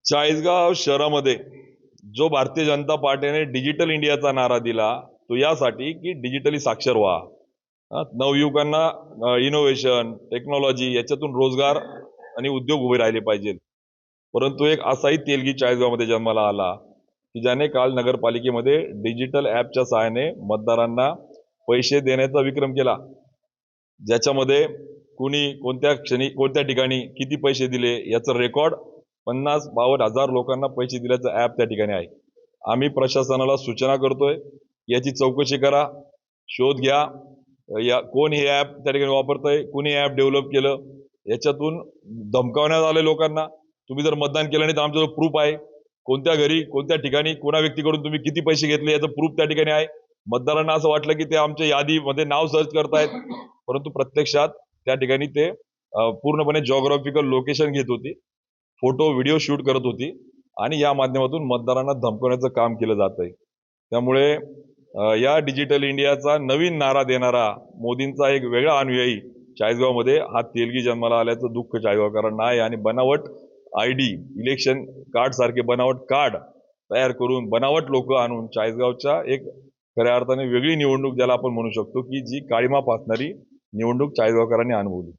चाळीसगाव शहरामध्ये जो भारतीय जनता पार्टीने डिजिटल इंडियाचा नारा दिला तो यासाठी की डिजिटली साक्षर व्हा. नवयुवकांना इनोव्हेशन टेक्नॉलॉजी याच्यातून रोजगार आणि उद्योग उभे राहिले पाहिजेत. परंतु एक असाही तेलगी चाळीसगावमध्ये जन्माला आला की ज्याने काल नगरपालिकेमध्ये डिजिटल ॲपच्या सहाय्याने मतदारांना पैसे देण्याचा विक्रम केला. ज्याच्यामध्ये कुणी कोणत्या क्षणी कोणत्या ठिकाणी किती पैसे दिले याचं रेकॉर्ड 50-52 हजार लोकांना पैसे दिल्याचं ॲप त्या ठिकाणी आहे. आम्ही प्रशासनाला सूचना करतोय, याची चौकशी करा, शोध घ्या, या कोण हे ॲप त्या ठिकाणी वापरतंय, कुणी ॲप डेव्हलप केलं, याच्यातून धमकावण्यात आले लोकांना. तुम्ही जर मतदान केलं नाही तर आमच्याजवळ प्रूफ आहे, कोणत्या घरी कोणत्या ठिकाणी कोणा व्यक्तीकडून तुम्ही किती पैसे घेतले याचं प्रूफ त्या ठिकाणी आहे. मतदारांना असं वाटलं की ते आमच्या यादीमध्ये नाव सर्च करतायत, परंतु प्रत्यक्षात त्या ठिकाणी ते पूर्णपणे जॉग्राफिकल लोकेशन घेत होती, फोटो व्हिडिओ शूट करत होती आणि या माध्यमातून मतदारांना धमकवण्याचं काम केलं जात आहे. त्यामुळे या डिजिटल इंडियाचा नवीन नारा देणारा मोदींचा एक वेगळा अनुयायी चाळीसगावमध्ये हा तेलगी जन्माला आल्याचं दुःख चाळीसगावकरांना आहे. आणि बनावट ID इलेक्शन कार्ड सारखे बनावट कार्ड तयार करून बनावट लोक आणून चाळीसगावच्या एक खऱ्या अर्थाने वेगळी निवडणूक ज्याला आपण म्हणू शकतो की जी काळीमा फासणारी निवडणूक चाळीसगावकरांनी अनुभवली.